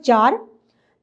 4।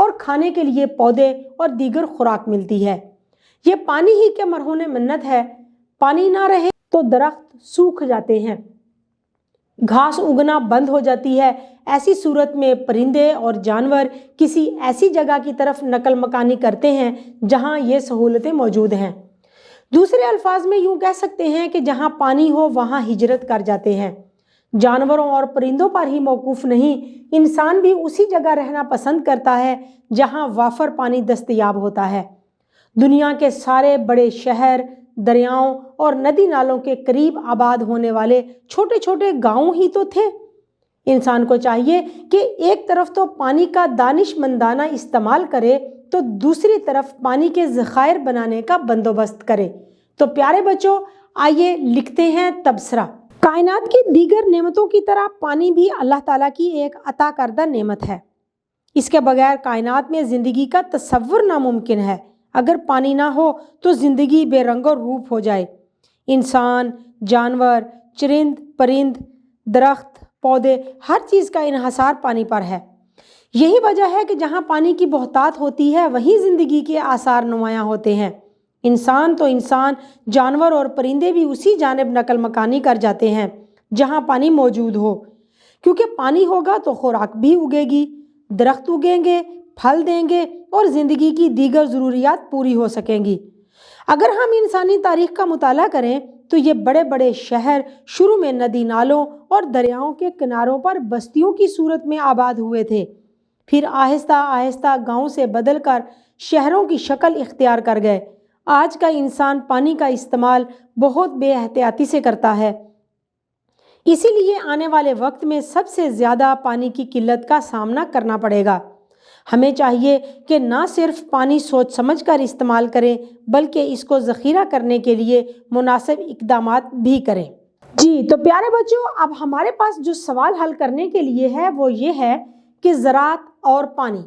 اور کھانے کے لیے پودے اور دیگر خوراک ملتی ہے۔ یہ پانی ہی کے مرہون منت ہے، پانی نہ رہے تو درخت سوکھ جاتے ہیں، گھاس اگنا بند ہو جاتی ہے۔ ایسی صورت میں پرندے اور جانور کسی ایسی جگہ کی طرف نقل مکانی کرتے ہیں جہاں یہ سہولتیں موجود ہیں۔ دوسرے الفاظ میں یوں کہہ سکتے ہیں کہ جہاں پانی ہو وہاں ہجرت کر جاتے ہیں۔ جانوروں اور پرندوں پر ہی موقوف نہیں، انسان بھی اسی جگہ رہنا پسند کرتا ہے جہاں وافر پانی دستیاب ہوتا ہے۔ دنیا کے سارے بڑے شہر دریاؤں اور ندی نالوں کے قریب آباد ہونے والے چھوٹے چھوٹے گاؤں ہی تو تھے۔ انسان کو چاہیے کہ ایک طرف تو پانی کا دانش مندانہ استعمال کرے تو دوسری طرف پانی کے ذخائر بنانے کا بندوبست کرے۔ تو پیارے بچوں، آئیے لکھتے ہیں تبصرہ۔ کائنات کی دیگر نعمتوں کی طرح پانی بھی اللہ تعالیٰ کی ایک عطا کردہ نعمت ہے۔ اس کے بغیر کائنات میں زندگی کا تصور ناممکن ہے۔ اگر پانی نہ ہو تو زندگی بے رنگ و روپ ہو جائے۔ انسان، جانور، چرند پرند، درخت، پودے، ہر چیز کا انحصار پانی پر ہے۔ یہی وجہ ہے کہ جہاں پانی کی بہتات ہوتی ہے وہیں زندگی کے آثار نمایاں ہوتے ہیں۔ انسان تو انسان، جانور اور پرندے بھی اسی جانب نقل مکانی کر جاتے ہیں جہاں پانی موجود ہو، کیونکہ پانی ہوگا تو خوراک بھی اگے گی، درخت اگیں گے، پھل دیں گے اور زندگی کی دیگر ضروریات پوری ہو سکیں گی۔ اگر ہم انسانی تاریخ کا مطالعہ کریں تو یہ بڑے بڑے شہر شروع میں ندی نالوں اور دریاؤں کے کناروں پر بستیوں کی صورت میں آباد ہوئے تھے، پھر آہستہ آہستہ گاؤں سے بدل کر شہروں کی شکل اختیار کر گئے۔ آج کا انسان پانی کا استعمال بہت بے احتیاطی سے کرتا ہے، اسی لیے آنے والے وقت میں سب سے زیادہ پانی کی قلت کا سامنا کرنا پڑے گا۔ ہمیں چاہیے کہ نہ صرف پانی سوچ سمجھ کر استعمال کریں بلکہ اس کو ذخیرہ کرنے کے لیے مناسب اقدامات بھی کریں۔ جی تو پیارے بچوں، اب ہمارے پاس جو سوال حل کرنے کے لیے ہے وہ یہ ہے کہ زراعت اور پانی،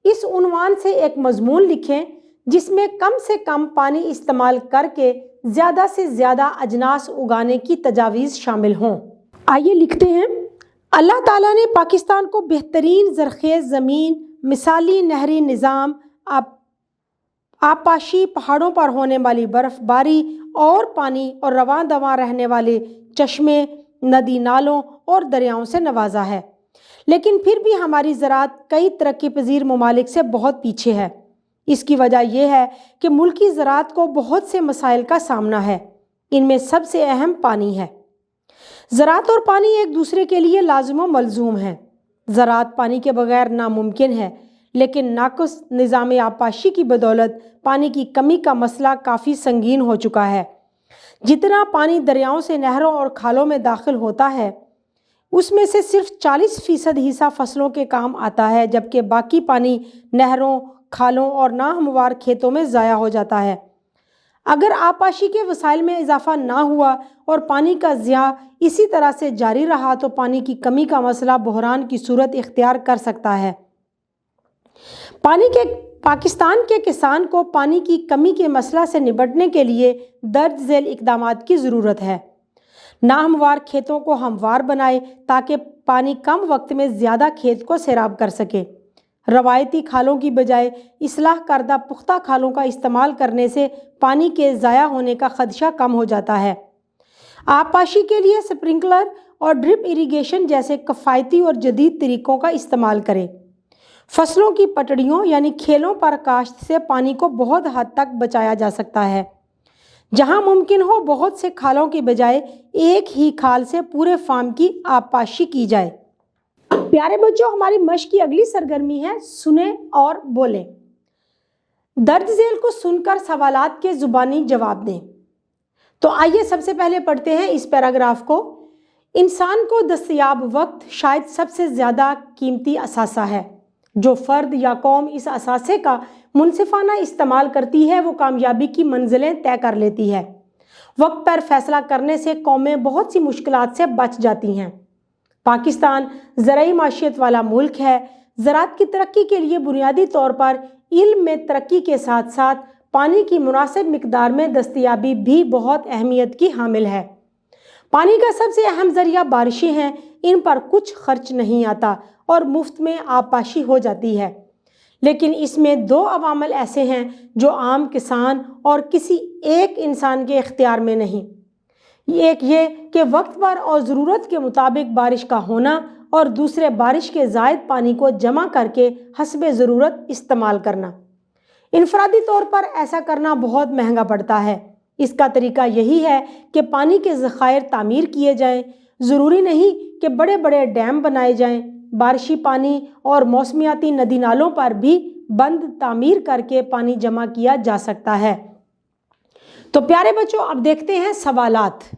اس عنوان سے ایک مضمون لکھیں جس میں کم سے کم پانی استعمال کر کے زیادہ سے زیادہ اجناس اگانے کی تجاویز شامل ہوں۔ آئیے لکھتے ہیں۔ اللہ تعالیٰ نے پاکستان کو بہترین زرخیز زمین، مثالی نہری نظام، آبپاشی، پہاڑوں پر ہونے والی برف باری اور پانی اور رواں دواں رہنے والے چشمے، ندی نالوں اور دریاؤں سے نوازا ہے، لیکن پھر بھی ہماری زراعت کئی ترقی پذیر ممالک سے بہت پیچھے ہے۔ اس کی وجہ یہ ہے کہ ملکی زراعت کو بہت سے مسائل کا سامنا ہے، ان میں سب سے اہم پانی ہے۔ زراعت اور پانی ایک دوسرے کے لیے لازم و ملزوم ہیں۔ زراعت پانی کے بغیر ناممکن ہے، لیکن ناقص نظام آبپاشی کی بدولت پانی کی کمی کا مسئلہ کافی سنگین ہو چکا ہے۔ جتنا پانی دریاؤں سے نہروں اور کھالوں میں داخل ہوتا ہے اس میں سے صرف 40% حصہ فصلوں کے کام آتا ہے، جبکہ باقی پانی نہروں، کھالوں اور ناہموار کھیتوں میں ضائع ہو جاتا ہے۔ اگر آبپاشی کے وسائل میں اضافہ نہ ہوا اور پانی کا ضیاع اسی طرح سے جاری رہا تو پانی کی کمی کا مسئلہ بحران کی صورت اختیار کر سکتا ہے۔ پاکستان کے کسان کو پانی کی کمی کے مسئلہ سے نمٹنے کے لیے درج ذیل اقدامات کی ضرورت ہے۔ ناہموار کھیتوں کو ہموار بنائے تاکہ پانی کم وقت میں زیادہ کھیت کو سیراب کر سکے۔ روایتی کھالوں کی بجائے اصلاح کردہ پختہ کھالوں کا استعمال کرنے سے پانی کے ضائع ہونے کا خدشہ کم ہو جاتا ہے۔ آبپاشی کے لیے سپرنکلر اور ڈرپ اریگیشن جیسے کفایتی اور جدید طریقوں کا استعمال کریں۔ فصلوں کی پٹڑیوں یعنی کھیلوں پر کاشت سے پانی کو بہت حد تک بچایا جا سکتا ہے۔ جہاں ممکن ہو بہت سے کھالوں کی بجائے ایک ہی کھال سے پورے فارم کی آبپاشی کی جائے۔ پیارے بچوں، ہماری مشق کی اگلی سرگرمی ہے سنیں اور بولیں۔ درج ذیل کو سن کر سوالات کے زبانی جواب دیں۔ تو آئیے سب سے پہلے پڑھتے ہیں اس پیراگراف کو۔ انسان کو دستیاب وقت شاید سب سے زیادہ قیمتی اثاثہ ہے۔ جو فرد یا قوم اس اثاثے کا منصفانہ استعمال کرتی ہے وہ کامیابی کی منزلیں طے کر لیتی ہے۔ وقت پر فیصلہ کرنے سے قومیں بہت سی مشکلات سے بچ جاتی ہیں۔ پاکستان زرعی معیشت والا ملک ہے۔ زراعت کی ترقی کے لیے بنیادی طور پر علم میں ترقی کے ساتھ ساتھ پانی کی مناسب مقدار میں دستیابی بھی بہت اہمیت کی حامل ہے۔ پانی کا سب سے اہم ذریعہ بارشیں ہیں، ان پر کچھ خرچ نہیں آتا اور مفت میں آبپاشی ہو جاتی ہے، لیکن اس میں دو عوامل ایسے ہیں جو عام کسان اور کسی ایک انسان کے اختیار میں نہیں۔ ایک یہ کہ وقت پر اور ضرورت کے مطابق بارش کا ہونا، اور دوسرے بارش کے زائد پانی کو جمع کر کے حسب ضرورت استعمال کرنا۔ انفرادی طور پر ایسا کرنا بہت مہنگا پڑتا ہے۔ اس کا طریقہ یہی ہے کہ پانی کے ذخائر تعمیر کیے جائیں۔ ضروری نہیں کہ بڑے بڑے ڈیم بنائے جائیں۔ بارشی پانی اور موسمیاتی ندی نالوں پر بھی بند تعمیر کر کے پانی جمع کیا جا سکتا ہے۔ تو پیارے بچوں، اب دیکھتے ہیں سوالات۔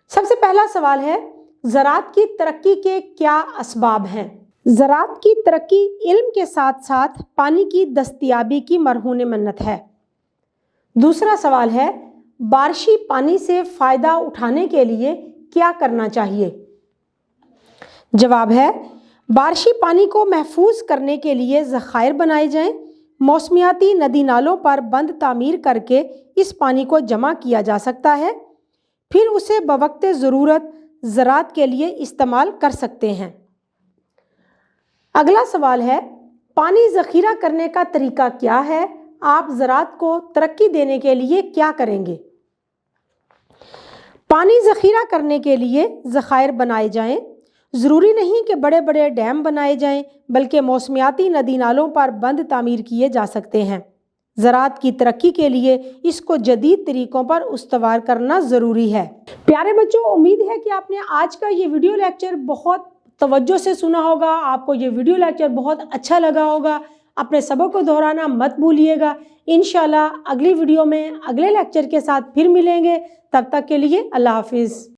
سب سے پہلا سوال ہے، زراعت کی ترقی کے کیا اسباب ہیں؟ زراعت کی ترقی علم کے ساتھ ساتھ پانی کی دستیابی کی مرہون منت ہے۔ دوسرا سوال ہے، بارشی پانی سے فائدہ اٹھانے کے لیے کیا کرنا چاہیے؟ جواب ہے، بارشی پانی کو محفوظ کرنے کے لیے ذخائر بنائے جائیں، موسمیاتی ندی نالوں پر بند تعمیر کر کے اس پانی کو جمع کیا جا سکتا ہے، پھر اسے بوقت ضرورت زراعت کے لیے استعمال کر سکتے ہیں۔ اگلا سوال ہے، پانی ذخیرہ کرنے کا طریقہ کیا ہے؟ آپ زراعت کو ترقی دینے کے لیے کیا کریں گے؟ پانی ذخیرہ کرنے کے لیے ذخائر بنائے جائیں۔ ضروری نہیں کہ بڑے بڑے ڈیم بنائے جائیں، بلکہ موسمیاتی ندی نالوں پر بند تعمیر کیے جا سکتے ہیں۔ زراعت کی ترقی کے لیے اس کو جدید طریقوں پر استوار کرنا ضروری ہے۔ پیارے بچوں، امید ہے کہ آپ نے آج کا یہ ویڈیو لیکچر بہت توجہ سے سنا ہوگا، آپ کو یہ ویڈیو لیکچر بہت اچھا لگا ہوگا۔ اپنے سبق کو دہرانا مت بھولیے گا۔ انشاءاللہ اگلی ویڈیو میں اگلے لیکچر کے ساتھ پھر ملیں گے۔ تب تک کے لیے اللہ حافظ۔